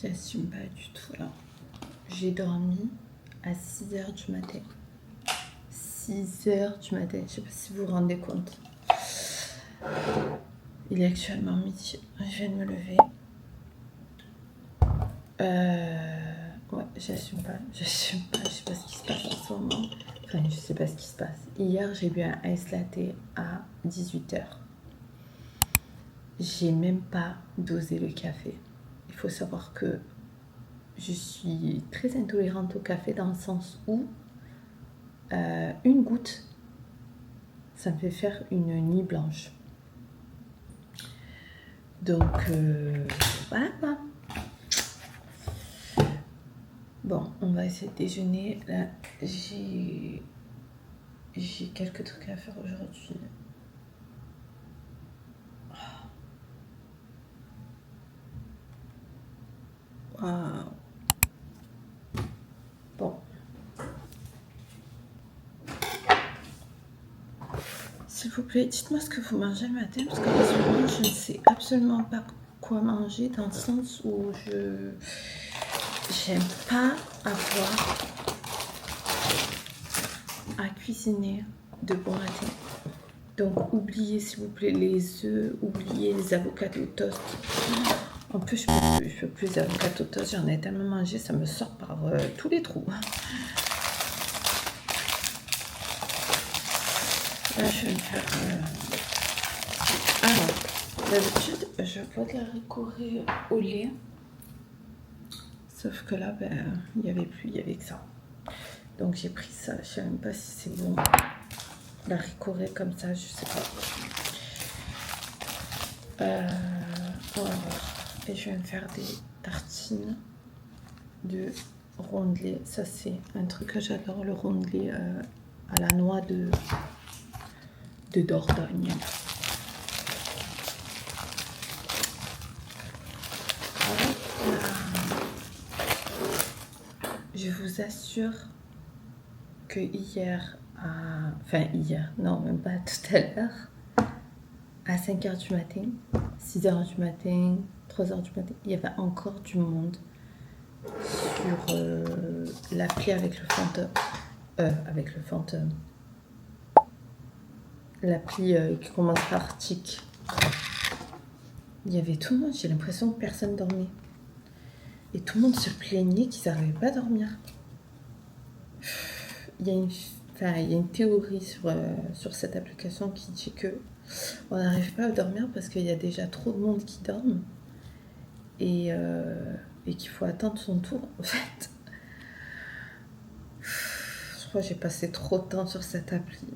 J'assume pas du tout là. J'ai dormi à 6h du matin. 6h du matin, je sais pas si vous vous rendez compte. Il est actuellement midi, je viens de me lever. Ouais, j'assume pas, je sais pas ce qui se passe en ce moment. Enfin, je sais pas ce qui se passe. Hier, j'ai bu un ice latte à 18h. J'ai même pas dosé le café. Il faut savoir que je suis très intolérante au café dans le sens où une goutte, ça me fait faire une nuit blanche. Donc, voilà quoi. Bon, on va essayer de déjeuner. Là, j'ai quelques trucs à faire aujourd'hui. Waouh. Bon. S'il vous plaît, dites-moi ce que vous mangez le matin, parce que en ce moment, je ne sais absolument pas quoi manger, dans le sens où j'aime pas avoir à cuisiner de bon matin. Donc, oubliez s'il vous plaît les œufs, oubliez les avocats au toast. En plus, je peux plus les avocats au toast, j'en ai tellement mangé, ça me sort par tous les trous. Là, je vais me faire... Alors, d'habitude, je bois de la ricorée au lait. Sauf que là, ben, il n'y avait plus, il n'y avait que ça. Donc, j'ai pris ça. Je ne sais même pas si c'est bon. La ricorée comme ça, je sais pas. On va voir. Et je vais me faire des tartines de rondelets. Ça, c'est un truc que j'adore, le rondelet à la noix de Dordogne. Je vous assure que hier, non, même pas tout à l'heure, à 5h du matin, 6h du matin, 3h du matin, il y avait encore du monde sur l'appli avec le fantôme. L'appli qui commence par TIC. Il y avait tout le monde, j'ai l'impression que personne dormait. Et tout le monde se plaignait qu'ils n'arrivaient pas à dormir. Il y a une théorie sur cette application qui dit que on n'arrive pas à dormir parce qu'il y a déjà trop de monde qui dorment et qu'il faut attendre son tour en fait. Je crois que j'ai passé trop de temps sur cette appli.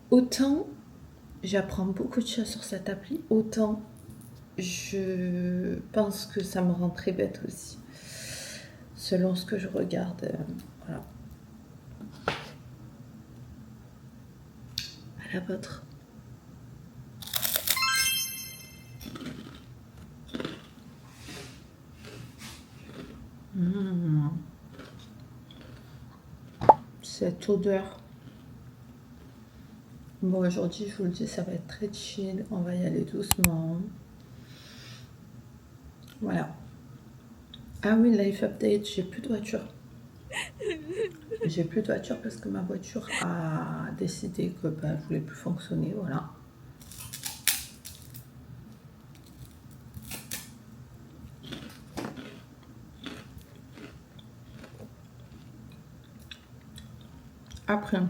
Autant j'apprends beaucoup de choses sur cette appli, autant je pense que ça me rend très bête aussi, selon ce que je regarde. Voilà. À la vôtre. Cette odeur. Bon, aujourd'hui, je vous le dis, ça va être très chill. On va y aller doucement. Voilà. Ah oui, life update, j'ai plus de voiture. J'ai plus de voiture parce que ma voiture a décidé que elle voulait plus fonctionner, voilà. Après,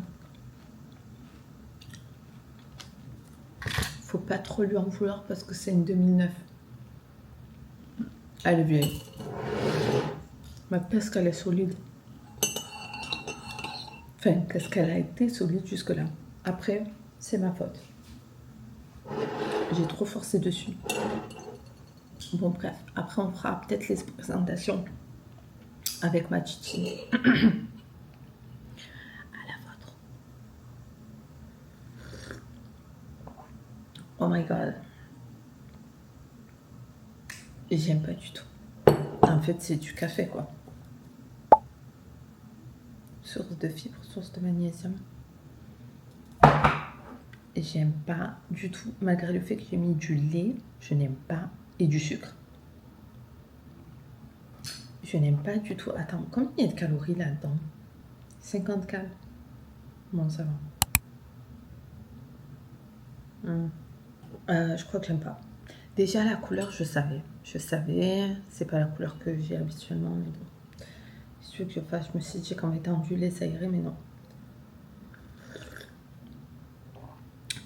faut pas trop lui en vouloir parce que c'est une 2009. Elle est vieille. Mais parce qu'elle est solide. Enfin, parce qu'elle a été solide jusque-là. Après, c'est ma faute. J'ai trop forcé dessus. Bon, bref. Après, on fera peut-être les présentations avec ma titi. À la vôtre. Oh my god. J'aime pas du tout. En fait, c'est du café, quoi. Source de fibres, source de magnésium. Et j'aime pas du tout, malgré le fait que j'ai mis du lait, je n'aime pas. et du sucre. Je n'aime pas du tout. Attends, combien il y a de calories là-dedans? 50 cal. Bon, ça va. Je crois que j'aime pas. Déjà, la couleur, je savais. C'est pas la couleur que j'ai habituellement, mais bon. Si tu veux que je fasse, je me suis dit qu'en mettant du lait, ça irait, mais non.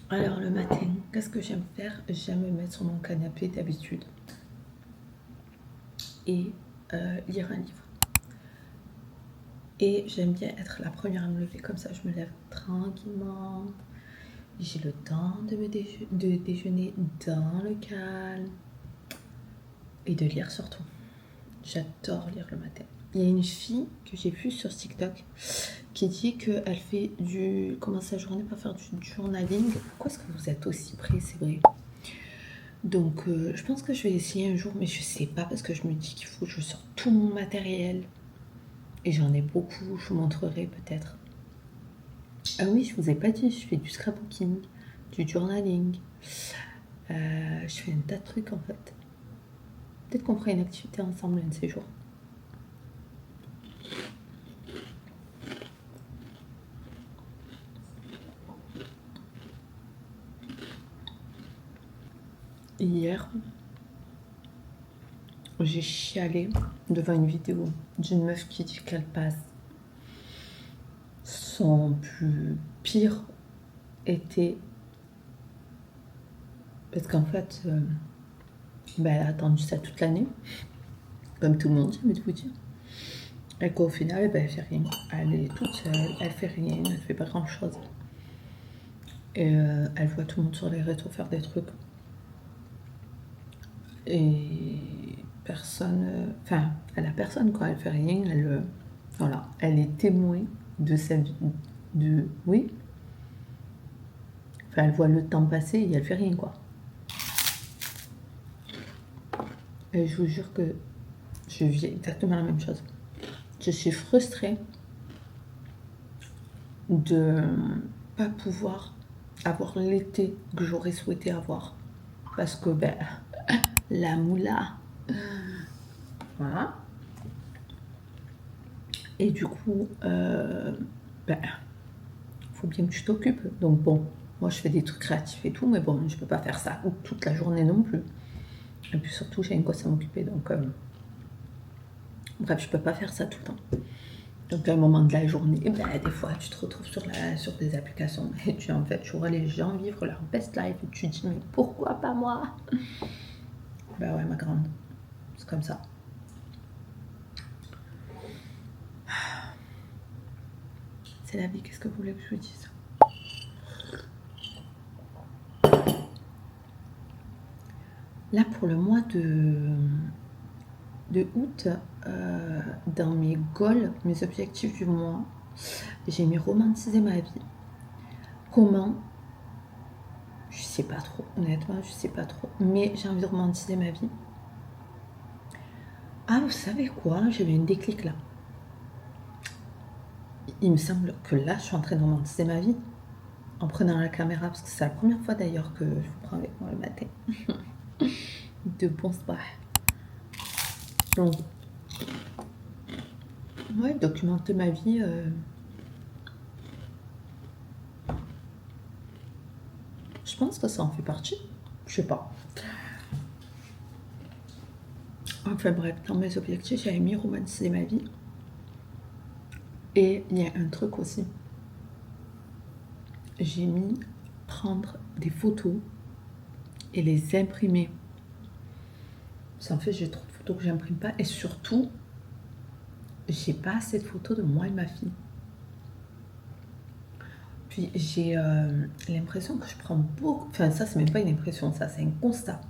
Alors, le matin, qu'est-ce que j'aime faire? J'aime me mettre sur mon canapé d'habitude et lire un livre. Et j'aime bien être la première à me lever, comme ça je me lève tranquillement. J'ai le temps de déjeuner dans le calme et de lire surtout. J'adore lire le matin. Il y a une fille que j'ai vue sur TikTok qui dit qu'elle fait commence sa journée par faire du journaling. Pourquoi est-ce que vous êtes aussi près? C'est vrai. Donc je pense que je vais essayer un jour, mais je sais pas parce que je me dis qu'il faut que je sorte tout mon matériel. Et j'en ai beaucoup, je vous montrerai peut-être. Ah oui, je vous ai pas dit, je fais du scrapbooking, du journaling. Je fais un tas de trucs en fait. Peut-être qu'on fera une activité ensemble un de ces jours. Hier, j'ai chialé devant une vidéo d'une meuf qui dit qu'elle passe son plus pire été. Parce qu'en fait, elle a attendu ça toute l'année, comme tout le monde, j'ai envie de vous dire. Et qu'au final, elle fait rien. Elle est toute seule, elle fait rien, elle fait pas grand chose. Et elle voit tout le monde sur les réseaux faire des trucs. Et personne, elle a personne quoi, elle fait rien, voilà, elle est témoin de sa vie, oui. Elle voit le temps passer et elle fait rien quoi. Et je vous jure que je vis exactement la même chose. Je suis frustrée de pas pouvoir avoir l'été que j'aurais souhaité avoir. Parce que, la moula. Voilà. Et du coup, faut bien que tu t'occupes. Donc bon, moi je fais des trucs créatifs et tout, mais bon, je peux pas faire ça toute la journée non plus. Et puis surtout, j'ai une gosse à m'occuper, donc bref, je peux pas faire ça tout le temps. Donc à un moment de la journée, des fois tu te retrouves sur des applications et tu vois les gens vivre leur best life et tu te dis mais pourquoi pas moi? Ouais ma grande, c'est comme ça. C'est la vie, qu'est-ce que vous voulez que je vous dise? Là pour le mois de août, dans mes goals, mes objectifs du mois, j'ai mis romantiser ma vie. Comment? Je sais pas trop, honnêtement, je sais pas trop. Mais j'ai envie de romantiser ma vie. Ah, vous savez quoi? J'avais un déclic là. Il me semble que là, je suis en train de romantiser ma vie. En prenant la caméra, parce que c'est la première fois d'ailleurs que je vous prends avec moi le matin. De bon soir. Donc, ouais, documenter ma vie. Je pense que ça en fait partie. Je sais pas. Enfin bref, dans mes objectifs, j'avais mis romantiser ma vie. Et il y a un truc aussi. J'ai mis prendre des photos et les imprimer. Parce qu'en fait, j'ai trop de photos que j'imprime pas. Et surtout, j'ai pas assez de photos de moi et ma fille. Puis j'ai l'impression que je prends beaucoup... Enfin, ça, c'est même pas une impression, ça, c'est un constat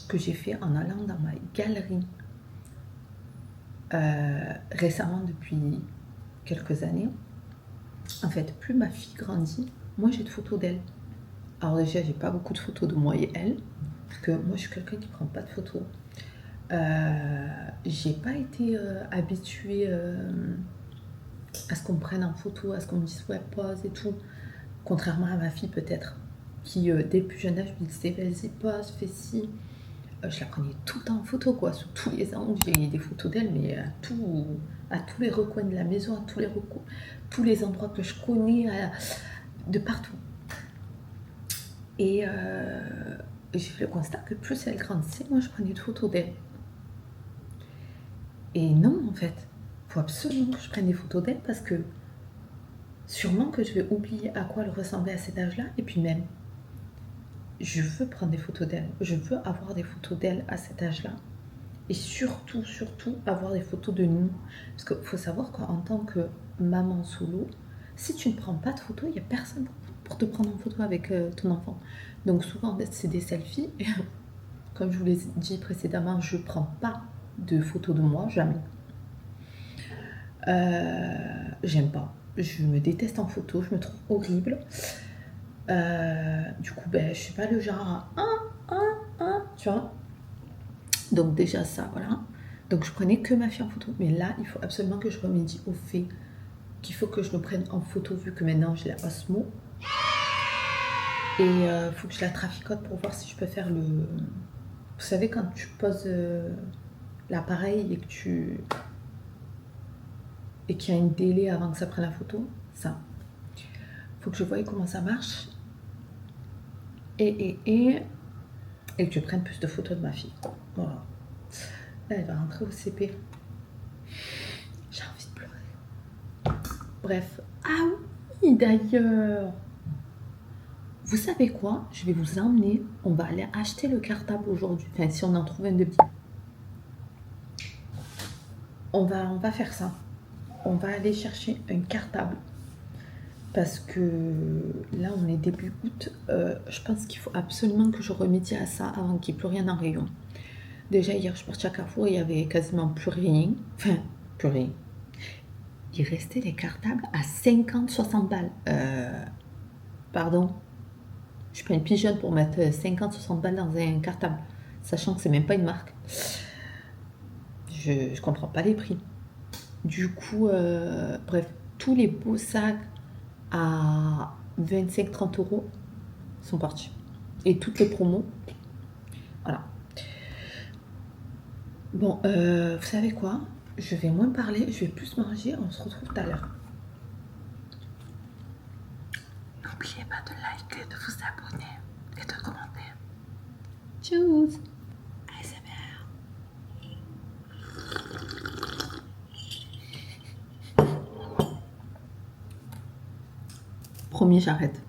que j'ai fait en allant dans ma galerie récemment, depuis quelques années. En fait, plus ma fille grandit, moins j'ai de photos d'elle. Alors déjà, j'ai pas beaucoup de photos de moi et elle, parce que moi, je suis quelqu'un qui prend pas de photos. J'ai pas été habituée à ce qu'on me prenne en photo, à ce qu'on me dise ouais, pose et tout. Contrairement à ma fille peut-être, qui dès le plus jeune âge me disait vas-y, pose, fais ci. je la prenais tout le temps en photo, quoi, sous tous les angles. J'ai des photos d'elle, mais à tous les recoins de la maison, à tous les endroits que je connais, de partout. Et j'ai fait le constat que plus elle grandissait, moi je prenais de photos d'elle. Et non, en fait, il faut absolument que je prenne des photos d'elle parce que sûrement que je vais oublier à quoi elle ressemblait à cet âge-là. Et puis même, je veux prendre des photos d'elle. Je veux avoir des photos d'elle à cet âge-là. Et surtout, surtout, avoir des photos de nous. Parce qu'il faut savoir qu'en tant que maman solo, si tu ne prends pas de photos, il n'y a personne pour te prendre en photo avec ton enfant. Donc souvent, c'est des selfies. Comme je vous l'ai dit précédemment, je ne prends pas de photos de moi, jamais. J'aime pas. Je me déteste en photo, je me trouve horrible. Du coup, je suis pas le genre à tu vois. Donc déjà ça, voilà. Donc je prenais que ma fille en photo. Mais là, il faut absolument que je remédie au fait qu'il faut que je me prenne en photo vu que maintenant j'ai la Osmo. Et il faut que je la traficote pour voir si je peux faire le... Vous savez, quand tu poses l'appareil et qu'il y a un délai avant que ça prenne la photo, ça. Faut que je voie comment ça marche. Et que je prenne plus de photos de ma fille. Voilà. Là, elle va rentrer au CP. J'ai envie de pleurer. Bref. Ah oui, d'ailleurs. Vous savez quoi? Je vais vous emmener. On va aller acheter le cartable aujourd'hui. Enfin, si on en trouve un de petit. On va faire ça. On va aller chercher un cartable. Parce que là, on est début août. Je pense qu'il faut absolument que je remédie à ça avant qu'il n'y ait plus rien en rayon. Déjà, hier, je suis partie à Carrefour, il n'y avait quasiment plus rien. Enfin, plus rien. Il restait les cartables à 50-60 balles. Pardon. Je suis pas une pigeonne pour mettre 50-60 balles dans un cartable. Sachant que c'est même pas une marque. Je comprends pas les prix. Du coup, bref, tous les beaux sacs à 25-30 euros sont partis. Et toutes les promos. Voilà. Bon, vous savez quoi? Je vais moins parler, je vais plus manger. On se retrouve tout à l'heure. N'oubliez pas de liker, de vous abonner et de commenter. Tchuss! ASMR. Promis, j'arrête.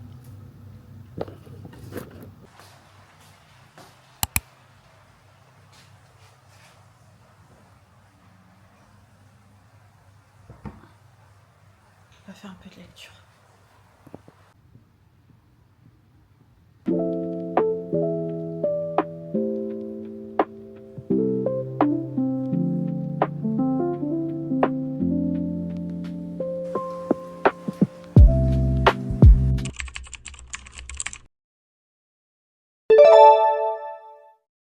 On va faire un peu de lecture.